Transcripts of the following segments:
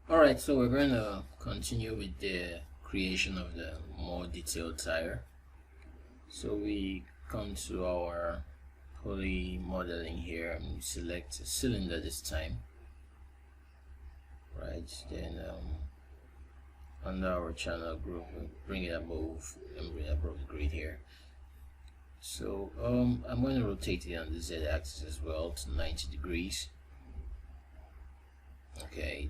Alright, so we're going to continue with the creation of the more detailed tire. So we come to our Pulley modeling here and we select a cylinder this time. Right, then under our channel group, we'll bring it above and bring it above the grid here. So I'm going to rotate it on the Z axis as well to 90 degrees. Okay.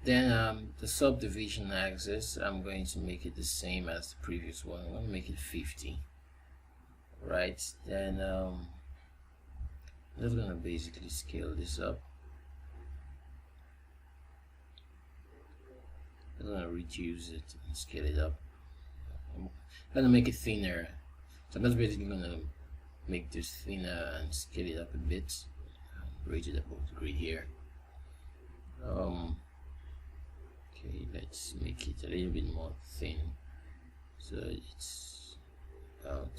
Then the subdivision axis, I'm going to make it the same as the previous one. I'm going to make it 50. Right, then I'm just going to basically scale this up. I'm going to reduce it and scale it up. I'm going to make it thinner. So I'm just basically going to make this thinner and scale it up a bit. Raise it above the grid here. Okay, let's make it a little bit more thin, so it's about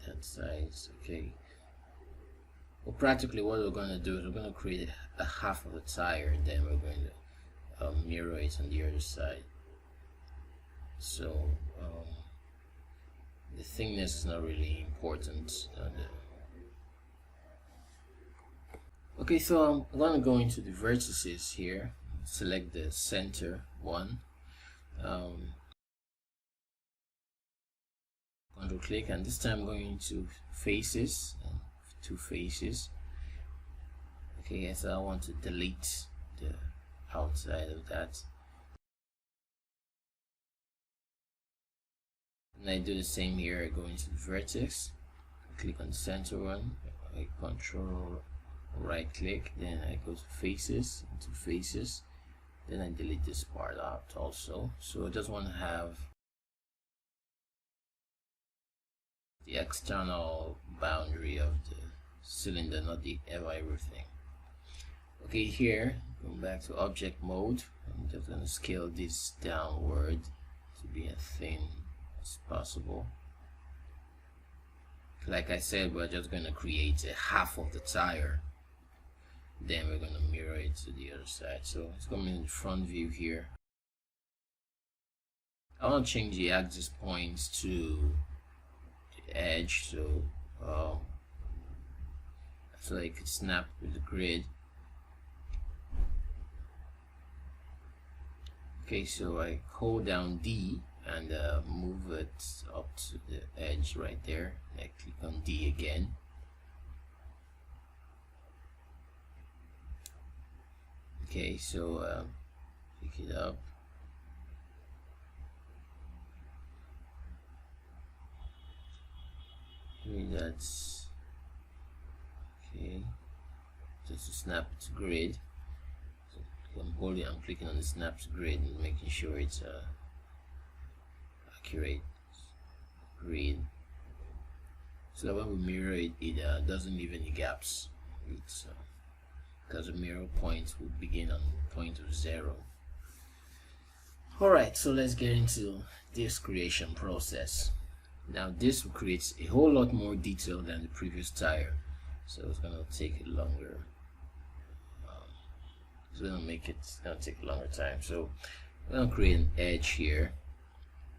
that size. Okay, well, practically what we're going to do is we're going to create a half of the tire, and then we're going to mirror it on the other side. So the thickness is not really important. Okay, so I'm going to go into the vertices here. Select the center one, control click, and this time I'm going into faces, two faces. Okay, so I want to delete the outside of that, and I do the same here. I go into the vertex, click on the center one, I control right click, then I go to faces, into faces. Then I delete this part out also. So I just want to have the external boundary of the cylinder, not the everything. Okay, here, go back to object mode. I'm just going to scale this downward to be as thin as possible. Like I said, we're just going to create a half of the tire. Then we're going to mirror it to the other side. So it's coming in the front view here. I want to change the axis points to the edge, so I could snap with the grid. Okay, so I hold down D and move it up to the edge right there. And I click on D again. Okay, so pick it up. That's okay. Just to snap to grid. So I'm clicking on the snap to grid and making sure it's accurate grid, so that when we mirror it, it doesn't leave any gaps. It's because the mirror point will begin on point of 0. Alright, so let's get into this creation process. Now this will create a whole lot more detail than the previous tire, so it's going to take longer. It's going to take a longer time. So I'm going to create an edge here.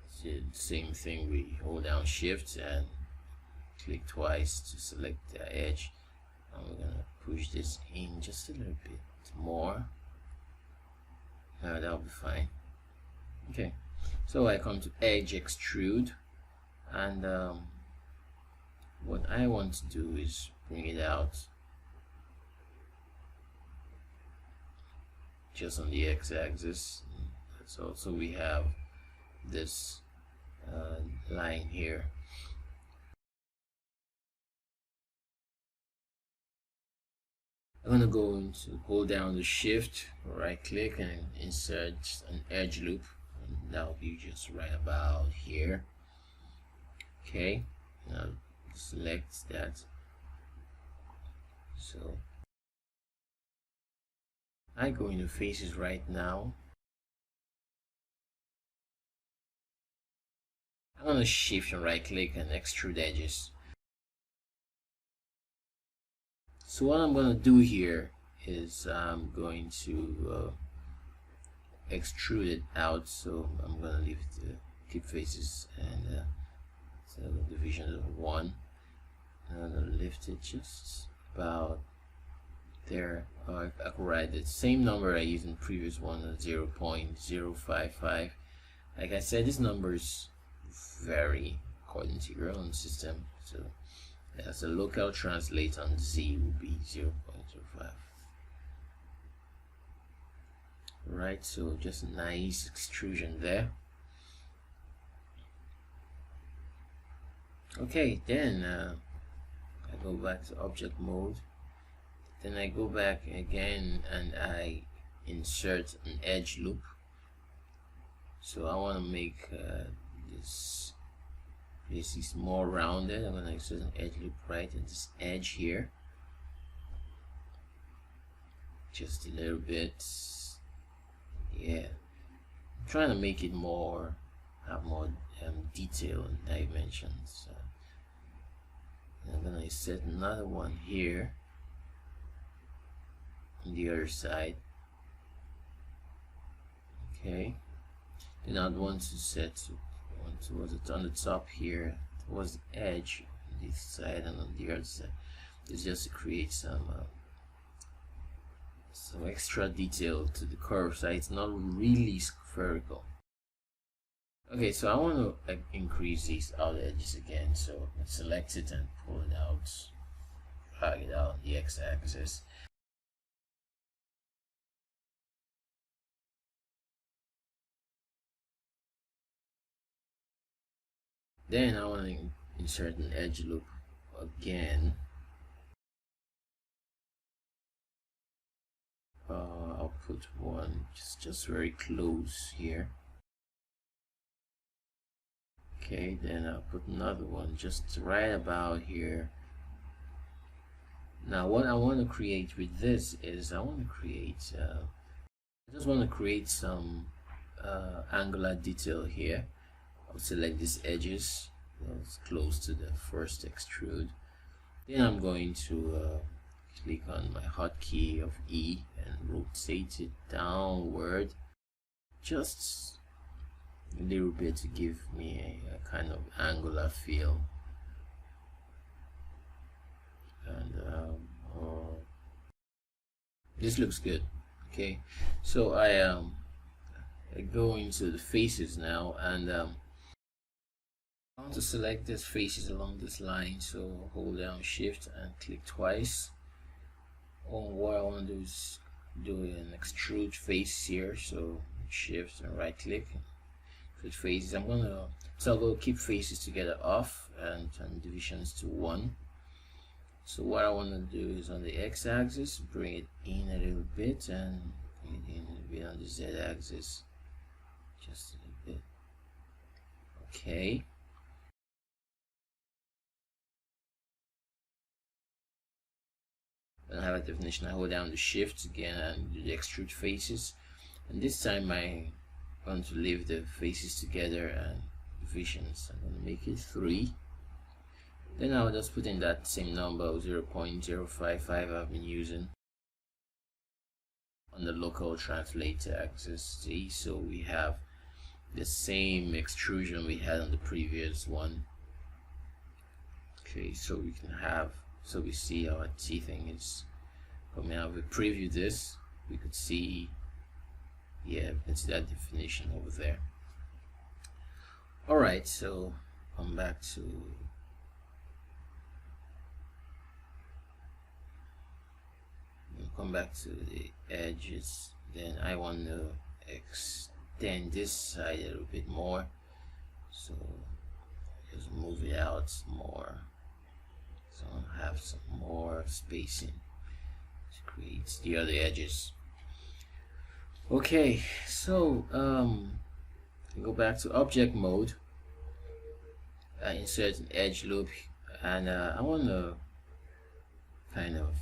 So the same thing, we hold down shift and click twice to select the edge. And we're going to push this in just a little bit more. That'll be fine. Okay, so I come to edge extrude, and what I want to do is bring it out just on the x-axis. So we have this line here. I'm going to go into hold down the shift, right click, and insert an edge loop, and that'll be just right about here. Okay, now select that. So I go into faces right now. I'm going to shift and right click and extrude edges. So what I'm going to do here is I'm going to extrude it out, so I'm gonna leave it keep faces and so division of 1. I'm gonna lift it just about there. I could write the same number I used in the previous one, 0.055. Like I said, these numbers vary according to your own system, so as a local translate on Z will be 0.05. Right, so just a nice extrusion there. Okay, then I go back to object mode. Then I go back again and I insert an edge loop. So I want to make this is more rounded. I'm going to insert an edge loop right at this edge here, just a little bit. Yeah, I'm trying to make it more have more detail and dimensions. I'm going to insert another one here on the other side. Okay, then I'd want to set one towards it on the top here, towards the edge on this side and on the other side. It's just to create some extra detail to the curve, so it's not really spherical. Okay, so I want to increase these outer edges again, so I select it and pull it out, drag it out on the x-axis. Then I want to insert an edge loop again. I'll put one just very close here. Okay, then I'll put another one just right about here. Now what I want to create with this is I just want to create some angular detail here. I'll select these edges, it's close to the first extrude. Then I'm going to click on my hotkey of E and rotate it downward just a little bit to give me a kind of angular feel. And this looks good. Okay, so I go into the faces now, and I want to select these faces along this line, so hold down shift and click twice. What I want to do is do an extrude face here, so shift and right click, click faces. I'm gonna toggle keep faces together off and turn divisions to 1. So what I want to do is on the x-axis bring it in a little bit and bring it in a little bit on the z-axis, just a little bit. Okay. I have a definition. I hold down the shift again and do the extrude faces, and this time I want to leave the faces together and divisions. I'm going to make it 3. Then I'll just put in that same number of 0.055 I've been using on the local translator axis. See, so we have the same extrusion we had on the previous one. Okay, so we can have, so we see our teething is coming out. We preview this, we could see, yeah, we can see that definition over there. Alright, so come back to the edges. Then I want to extend this side a little bit more, so just move it out more, so I'll have some more spacing to create the other edges. Okay, so go back to object mode, insert an edge loop, and I want to kind of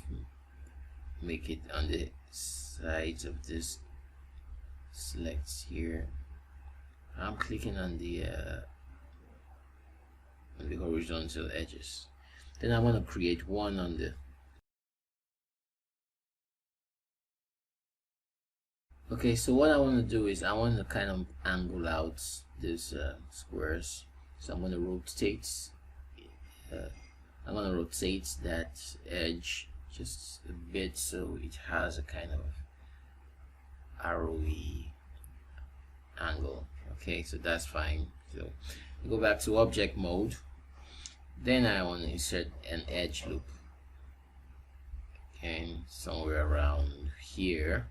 make it on the sides of this. Select here. I'm clicking on the horizontal edges. Then I want to create one on the Okay, so what I want to do is I want to kind of angle out these squares. So I'm going to rotate. I'm going to rotate that edge just a bit so it has a kind of arrowy angle. Okay, so that's fine. So go back to object mode. Then I want to insert an edge loop. Okay, somewhere around here.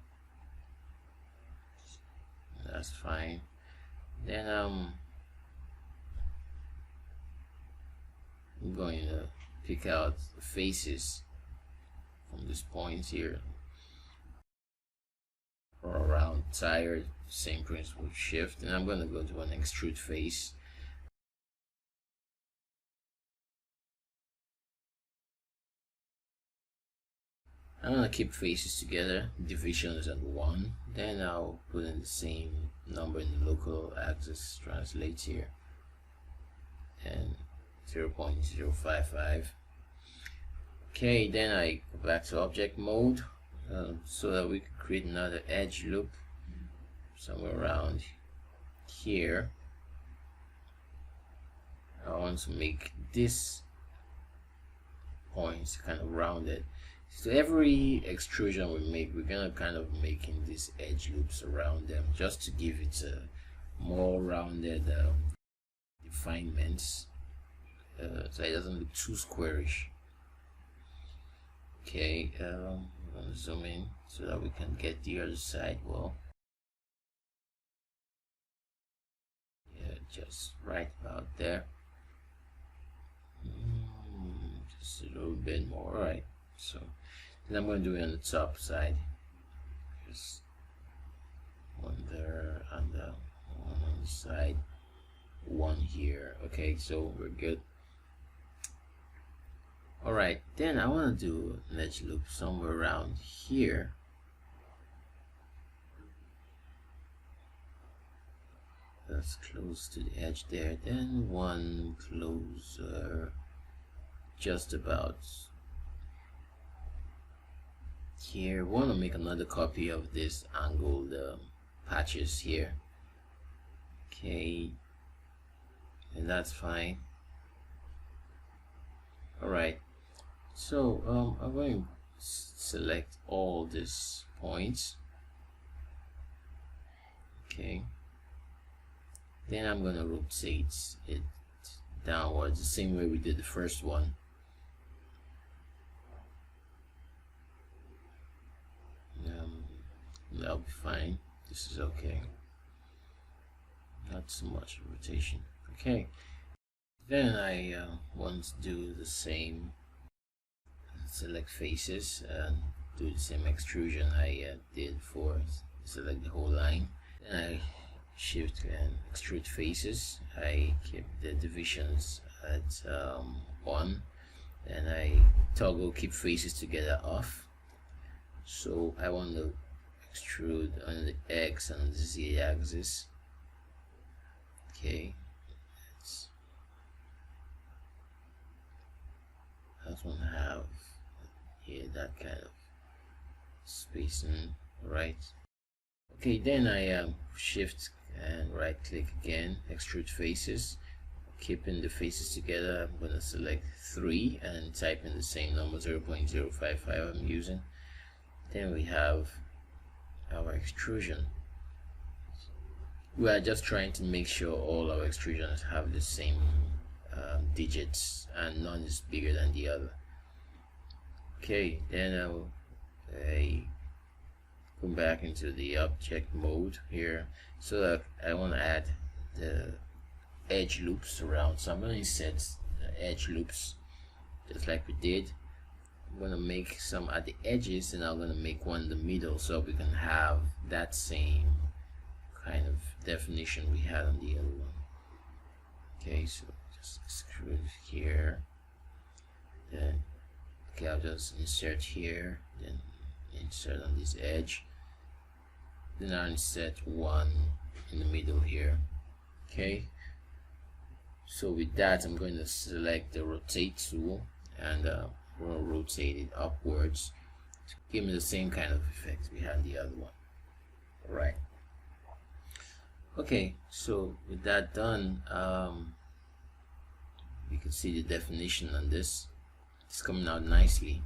That's fine. Then I'm going to pick out faces from this point here or around tyre. Same principle, shift, and I'm going to go to an extrude face. I'm going to keep faces together, divisions at 1, then I'll put in the same number in the local axis, translate here, and 0.055. Okay, then I go back to object mode so that we can create another edge loop somewhere around here. I want to make this point kind of rounded. So every extrusion we make, we're gonna kind of making these edge loops around them just to give it a more rounded refinements, so it doesn't look too squarish. Okay, I'm gonna zoom in so that we can get the other side well. Yeah, just right about there. Just a little bit more. All right, so then I'm going to do it on the top side. Just one there and one on the side, one here. Okay, so we're good. All right, then I want to do an edge loop somewhere around here. That's close to the edge there. Then one closer, just about here. Want to make another copy of this angled patches here. Okay, and that's fine. All right, so I'm going to select all these points. Okay, then I'm going to rotate it downwards the same way we did the first one. That'll be fine. This is okay. Not so much rotation. Okay, then I want to do the same. Select faces and do the same extrusion I did for select the whole line. Then I shift and extrude faces. I keep the divisions at 1, and I toggle keep faces together off. So I want to extrude on the X and the Z axis. Okay, I just want to have here that kind of spacing, right? Okay, then I shift and right click again, extrude faces, keeping the faces together. I'm going to select 3 and type in the same number, 0.055 I'm using. Then we have our extrusion. We are just trying to make sure all our extrusions have the same digits and none is bigger than the other. Okay, then I come back into the object mode here, so that I want to add the edge loops around. So I'm going to insert the edge loops just like we did. I'm going to make some at the edges, and I'm going to make one in the middle so we can have that same kind of definition we had on the other one. Okay, so just extrude here, then okay, I'll just insert here, then insert on this edge, then I'll insert one in the middle here. Okay, so with that I'm going to select the rotate tool and we'll rotate it upwards to give me the same kind of effect we had the other one. right. Okay, so with that done, you can see the definition on this. It's coming out nicely.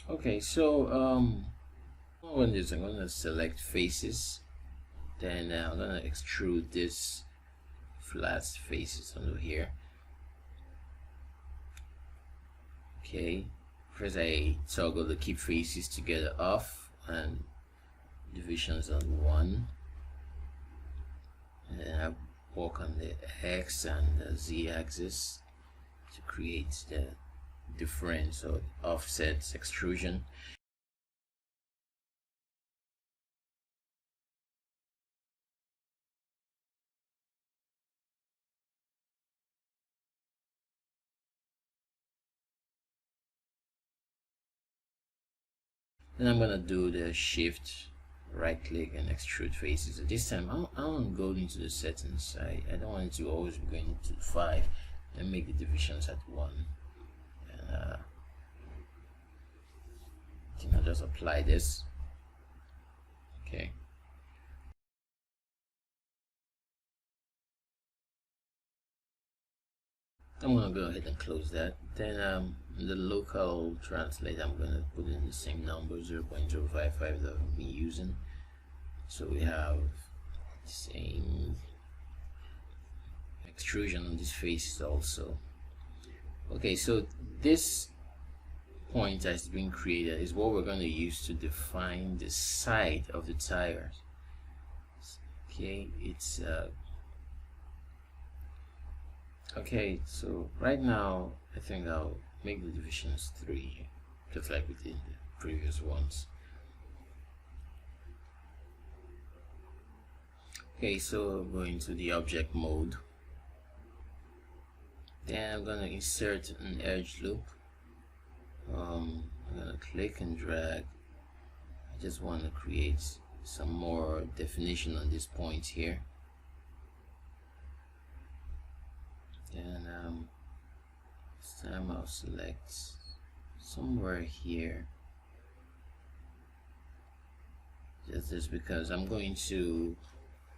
Okay, so what I'm going to do is I'm going to select faces, then I'm going to extrude this flat faces under here. Okay, first I toggle the keep faces together off and divisions on 1, and then I work on the X and the Z axis to create the difference or offset extrusion. Then I'm gonna do the shift, right click and extrude faces. This time I don't go into the settings. I don't want it to always be going to 5 and make the divisions at 1. And I think I'll just apply this. Okay. I'm gonna go ahead and close that. Then the local translate, I'm gonna put in the same number, 0.055 that I've been using. So we have the same extrusion on this face also. Okay, so this point that's been created is what we're going to use to define the side of the tires. Okay, it's okay, so right now I think I'll make the divisions 3, just like we did the previous ones. Okay, so going to the object mode, then I'm gonna insert an edge loop. I'm gonna click and drag. I just want to create some more definition on this point here. Then this time I'll select somewhere here, just because I'm going to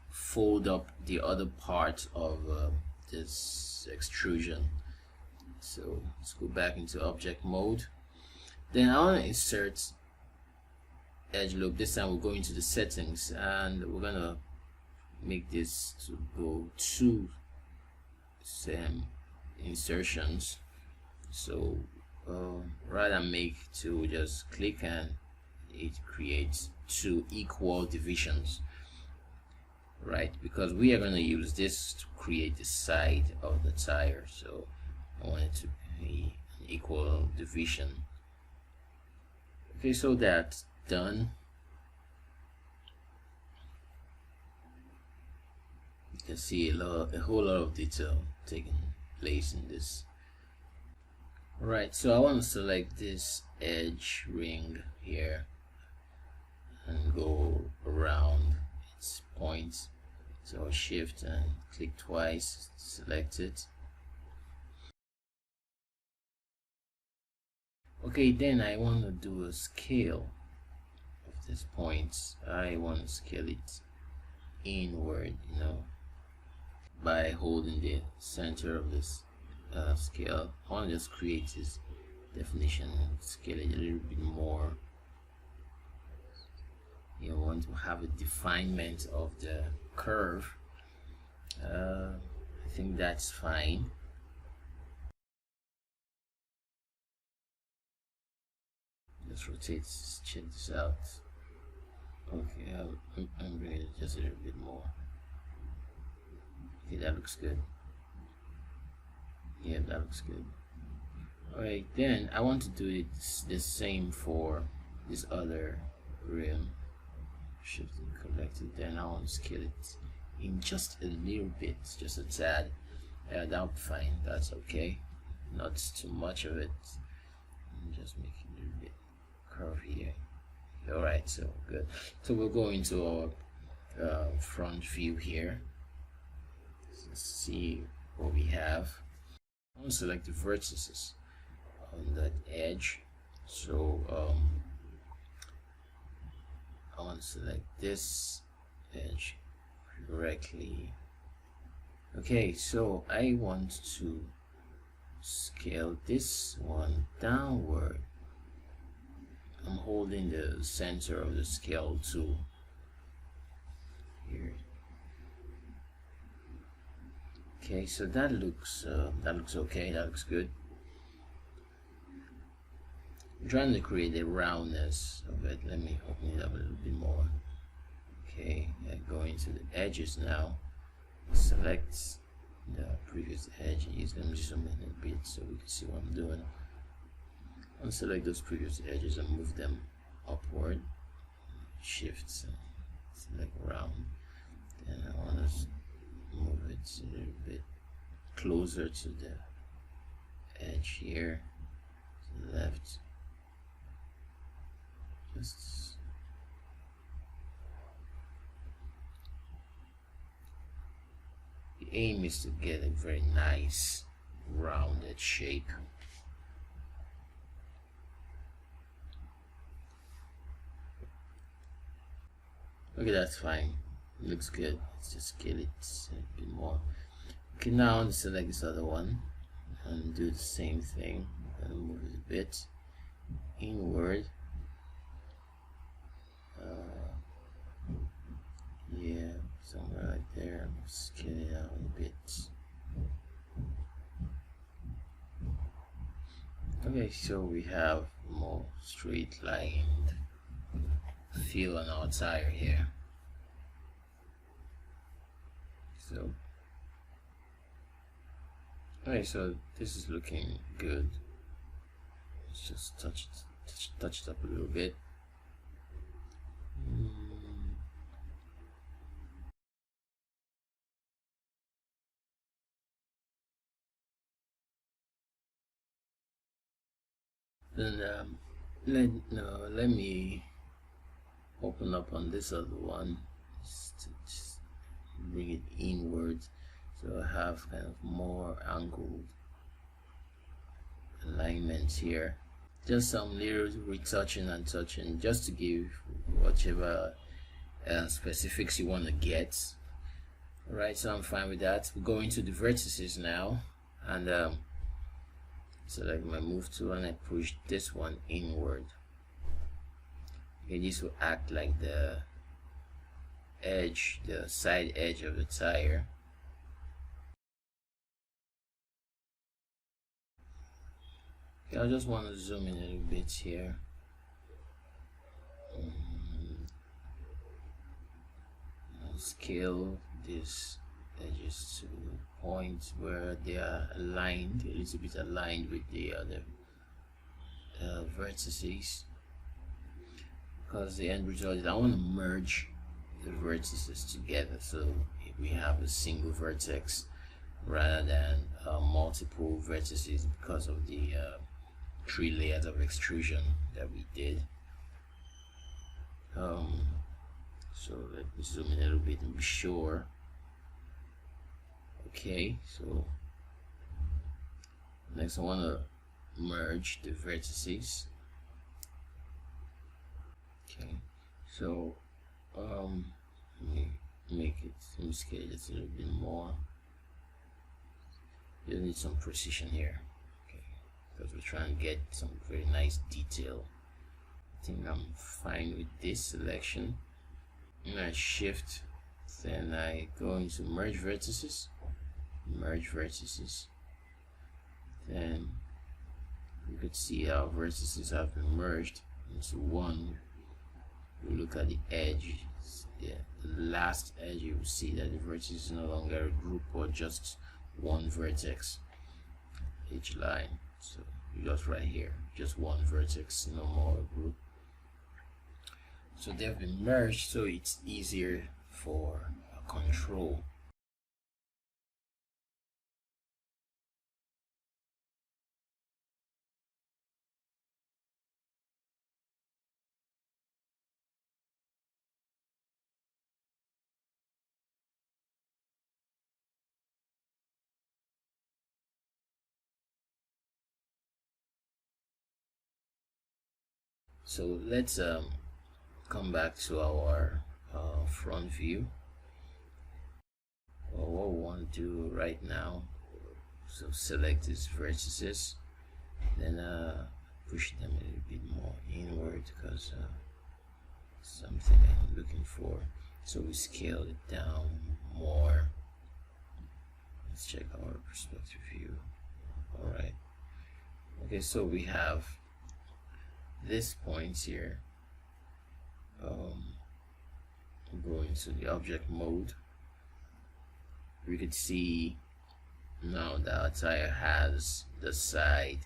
fold up the other part of this extrusion. So let's go back into object mode. Then I want to insert edge loop. This time we'll go into the settings and we're gonna make this to go 2 same insertions. So rather than make 2, we just click and it creates 2 equal divisions, right? Because we are going to use this to create the side of the tire, so I want it to be an equal division. Okay, so that's done. You can see a whole lot of detail taking place in this. Right, so I want to select this edge ring here and go around its points. So shift and click twice, select it. Okay, then I want to do a scale of this point. I want to scale it inward, you know, by holding the center of this scale. I want to just create this definition and scale it a little bit more. You want to have a definement of the curve. I think that's fine. Just rotate, check this out. Okay, I'm bringing it just a little bit more. Okay, that looks good. Yeah, that looks good. Alright, then I want to do it the same for this other rim. Shift and collect it. Then I want to scale it in just a little bit, just a tad. That'll be fine. That's okay. Not too much of it. And just make it a little bit curvy here. Alright, so good. So we'll go into our front view here. Let's see what we have. I want to select the vertices on that edge. So I want to select this edge correctly. Okay, so I want to scale this one downward. I'm holding the center of the scale tool here. Okay, so that looks okay. That looks good. I'm trying to create a roundness of it. Let me open it up a little bit more. Okay, go into the edges now. Select the previous edge. Let me zoom in a bit so we can see what I'm doing. I'll select those previous edges and move them upward. Shift, select round. Then I want to move it a little bit closer to the edge here, to the left. Just the aim is to get a very nice rounded shape. Okay, that's fine. It looks good. Let's just scale it a bit more. Okay, now I'll select this other one and do the same thing. I'm gonna move it a bit inward. Yeah, somewhere right there. I'm scale it out a bit. Okay, so we have more straight lined feel on our tire here. So okay, so this is looking good. Let's just touch it up a little bit. Then let me open up on this other one just bring it inward, so I have kind of more angled alignments here. Just some little retouching and touching just to give whatever specifics you want to get. Alright, so I'm fine with that. We're going to the vertices now, and select my move tool and I push this one inward. Okay, this will act like the edge, the side edge of the tire. Okay, I just want to zoom in a little bit here. I'll scale these edges to the point where they are aligned, a little bit aligned with the other vertices, because the end result is I want to merge the vertices together, so we have a single vertex rather than multiple vertices because of the 3 layers of extrusion that we did. So let me zoom in a little bit and be sure. Okay, so next I want to merge the vertices. Okay, so let me scale it a little bit more. You need some precision here, okay, because we're trying to get some very nice detail. I think I'm fine with this selection. And I shift, then I go into merge vertices, then you could see our vertices have been merged into one. You look at the edge, yeah, the last edge, you will see that the vertex is no longer a group or just one vertex each line. So just right here, just one vertex, no more a group. So they've been merged, so it's easier for control. So let's come back to our front view. Well, what we want to do right now, so select these vertices, then push them a little bit more inward, because something I'm looking for. So we scale it down more. Let's check our perspective view. Alright, okay, so we have this point here. Go into the object mode. We could see now that our tire has the side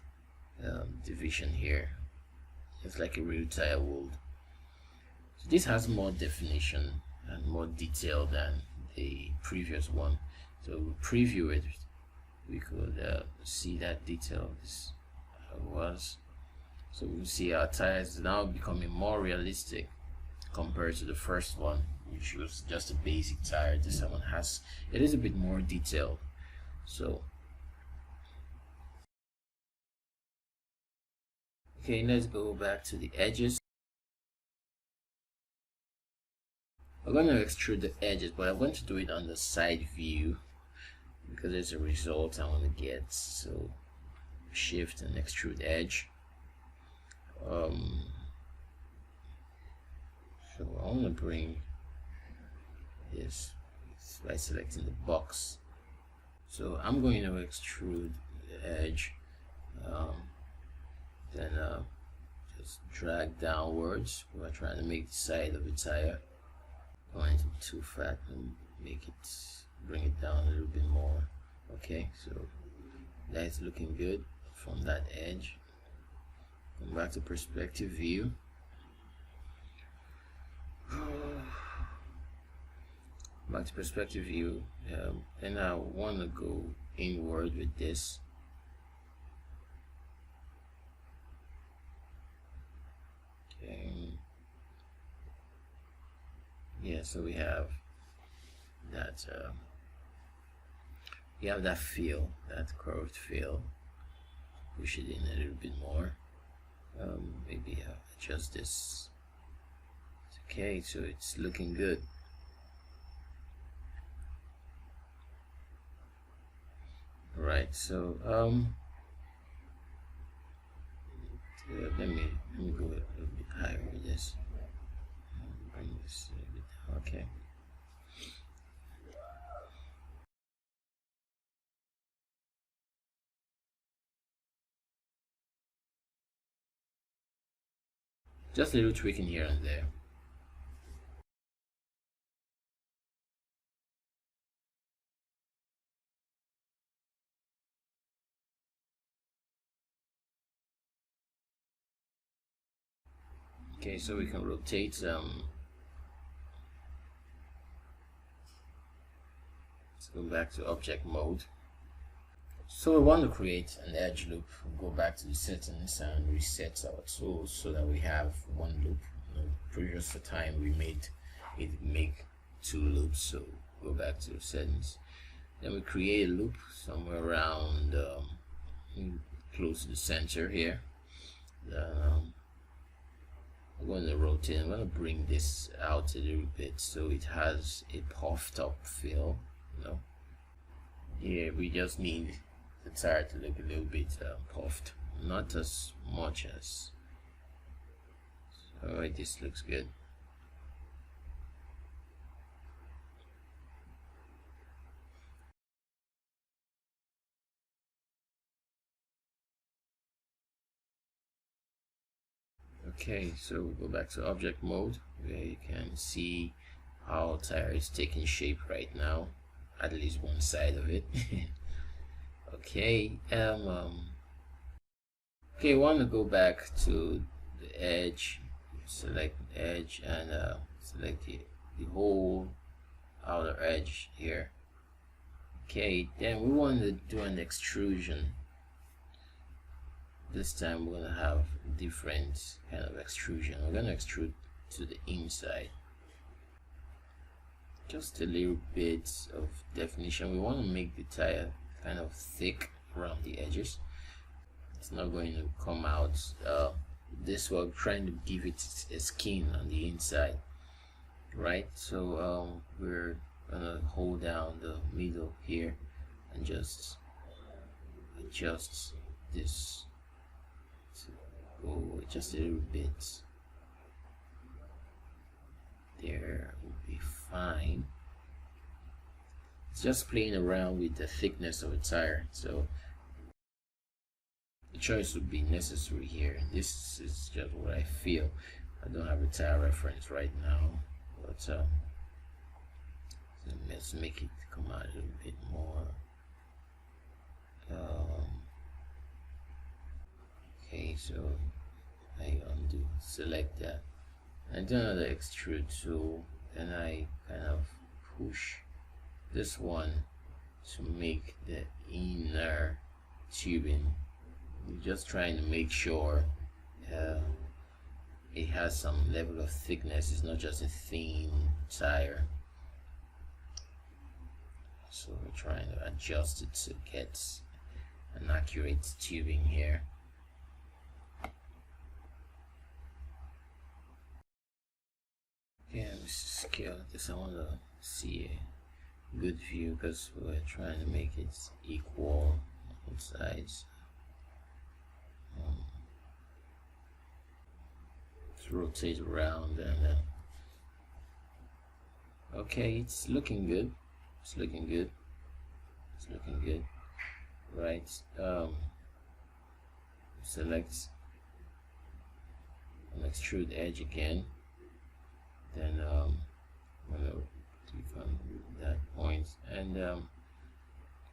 division here. It's like a real tire would. So this has more definition and more detail than the previous one. So we preview it, we could see that detail. This was. So we see our tires now becoming more realistic compared to the first one, which was just a basic tire. This one has, it is a bit more detailed. So okay, let's go back to the edges. I'm going to extrude the edges, but I'm going to do it on the side view because there's a result I want to get. So shift and extrude edge. So I want to bring this by selecting the box. So I'm going to extrude the edge, then just drag downwards. We're trying to make the side of the tire. Going too fat and make it, bring it down a little bit more. Okay, so that's looking good from that edge. Come back to perspective view. Back to perspective view, and I want to go inward with this. Okay. Yeah, so we have that. We have that feel, that curved feel. Push it in a little bit more. Maybe adjust this. Okay, so it's looking good. Right, so let me go a little bit higher with this. Bring this a little bit down. Okay. Just a little tweaking here and there. Okay, so we can rotate. Let's go back to object mode. So we want to create an edge loop. We'll go back to the settings and reset our tools so that we have one loop. Previous time we made it make two loops, so go back to the settings. Then we create a loop somewhere around close to the center here. I'm going to rotate. I'm going to bring this out a little bit so it has a puffed up feel. Here we just need the tire to look a little bit puffed, not as much as. Alright, this looks good. Okay, so we'll go back to object mode where you can see how tire is taking shape right now, at least one side of it. Okay, okay, want to go back to the edge, select the edge and select the whole outer edge here. Okay, then we want to do an extrusion. This time we're going to have different kind of extrusion. We're going to extrude to the inside. Just a little bit of definition. We want to make the tire kind of thick around the edges. It's not going to come out this we're trying to give it a skin on the inside, right? So we're gonna hold down the middle here and just adjust this to go just a little bit. There will be fine. It's just playing around with the thickness of a tire, so the choice would be necessary here. This is just what I feel. I don't have a tire reference right now, but so let's make it come out a little bit more. Okay, so I undo, select that, and do another extrude tool, and I kind of push this one to make the inner tubing. We're just trying to make sure it has some level of thickness. It's not just a thin tire. So we're trying to adjust it to get an accurate tubing here. Okay, let's scale this. I want to see a good view because we're trying to make it equal on both sides. Let's rotate around and okay, it's looking good. It's looking good. It's looking good. Right. Select an extrude edge again. Then I'm gonna click on that point and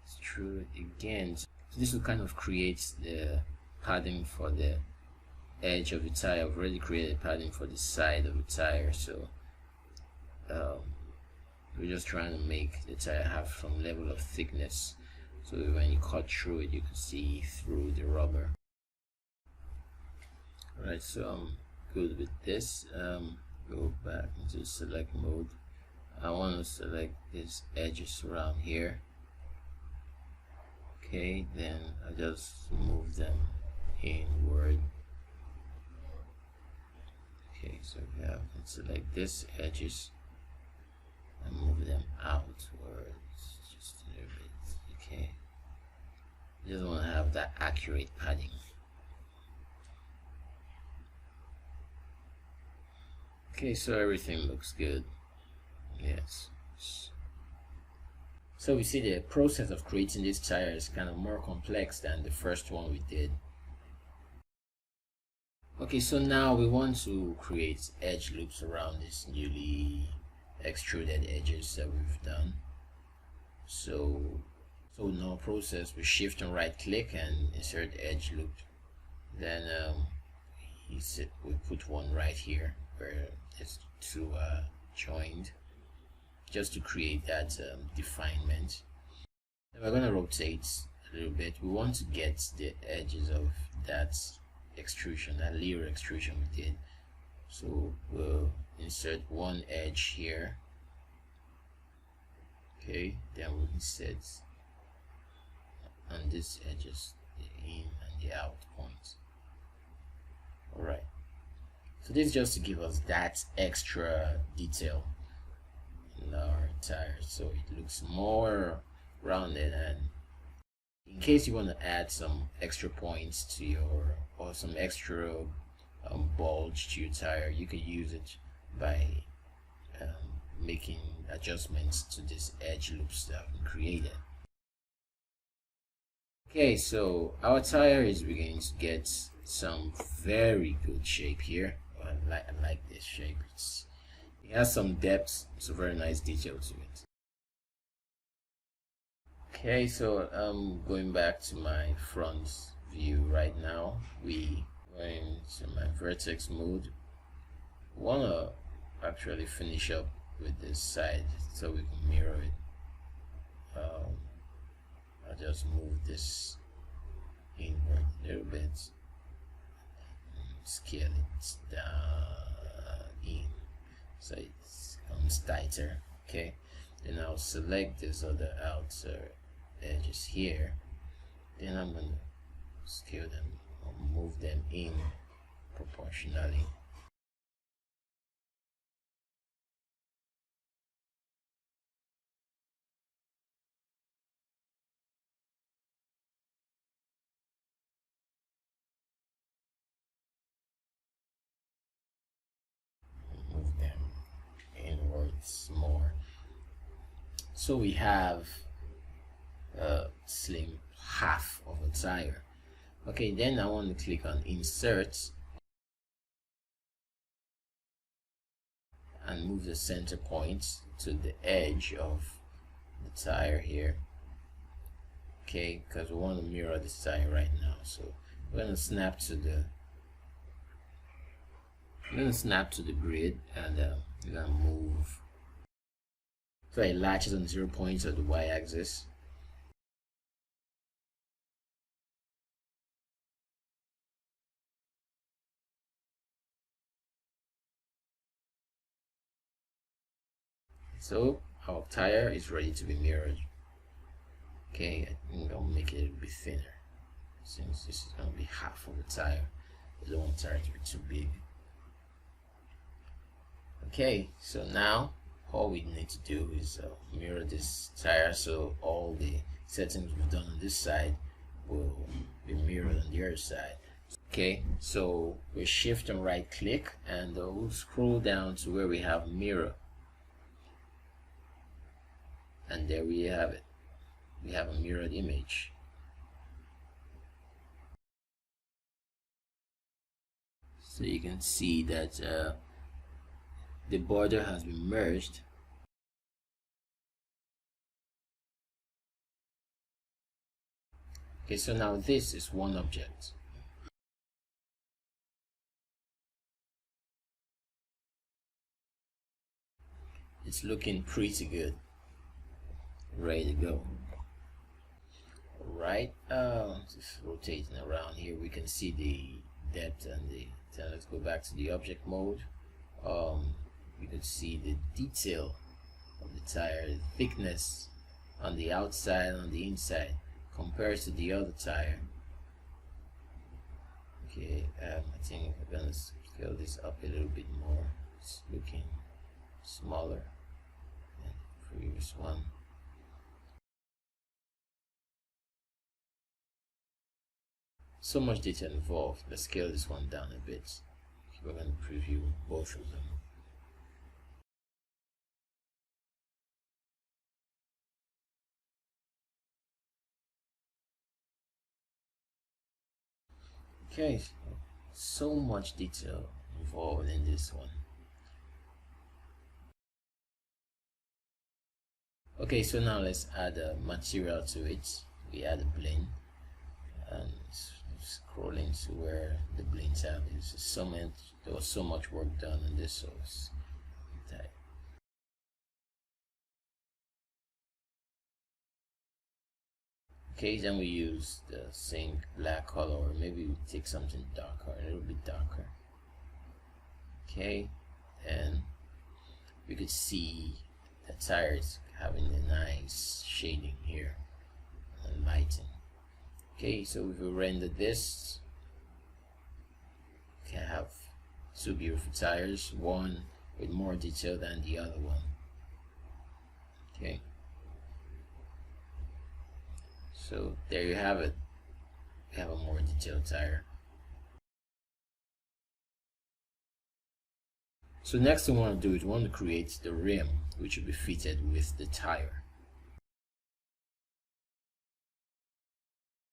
extrude again. So this will kind of create the padding for the edge of the tire. I've already created padding for the side of the tire, so we're just trying to make the tire have some level of thickness, so when you cut through it, you can see through the rubber. Alright, so I'm good with this. Go back into select mode. I want to select these edges around here. Okay, then I just move them inward. Okay, so we have to select these edges and move them outwards just a little bit. Okay, just want to have that accurate padding. Okay, so everything looks good. Yes. So we see the process of creating this tire is kind of more complex than the first one we did. Okay, so now we want to create edge loops around these newly extruded edges that we've done. So in our process, we shift and right click and insert edge loop. Then we put one right here where it's two joined, just to create that definement. Then we're going to rotate a little bit. We want to get the edges of that extrusion, that layer extrusion we did. So we'll insert one edge here. Okay, then we'll insert on these edges the in and the out points. Alright, so this is just to give us that extra detail in our tire, so it looks more rounded. And in case you want to add some extra points to your, or some extra bulge to your tire, you can use it by making adjustments to these edge loops that have been created. Okay, so our tire is beginning to get some very good shape here. I like this shape. It has some depth. It's a very nice detail to it. Okay, so I'm going back to my front view right now. We going to my vertex mode. Wanna actually finish up with this side so we can mirror it. I'll just move this inward a little bit, scale it down in so it becomes tighter. Okay, then I'll select these other outer edges here, then I'm going to scale them or move them in proportionally. Move them inwards more. So we have a slim half of a tire. Okay, then I want to click on insert and move the center point to the edge of the tire here. Okay, because we want to mirror this tire right now. So we're going to snap to the grid, and we're going to move so it latches on 0 points of the y-axis. So our tire is ready to be mirrored. Okay, I think I'll make it a bit thinner since this is going to be half of the tire. I don't want the tire to be too big. Okay, so now all we need to do is mirror this tire, so all the settings we've done on this side will be mirrored on the other side. Okay, so we shift and right click, and we'll scroll down to where we have mirror, and there we have it. We have a mirrored image. So you can see that the border has been merged. Okay, so now this is one object. It's looking pretty good. Ready to go. Alright, just rotating around here, we can see the depth and the, so let's go back to the object mode. You can see the detail of the tire, the thickness on the outside and on the inside compared to the other tire. Okay, I think I'm gonna scale this up a little bit more. It's looking smaller than the previous one. So much detail involved. Let's scale this one down a bit. We're going to preview both of them. Okay, so much detail involved in this one. Okay, so now let's add a material to it. We add a blend, and scrolling to where the blend tab is. There was so much work done on this, so it's tight. Okay, then we use the same black color, or maybe we take something darker, a little bit darker. Okay, and we could see the tires having a nice shading here and lighting. Okay, so if we render this, we can have two beautiful tires, one with more detail than the other one. Okay, so there you have it. We have a more detailed tire. So next thing we want to do is we want to create the rim, which will be fitted with the tire.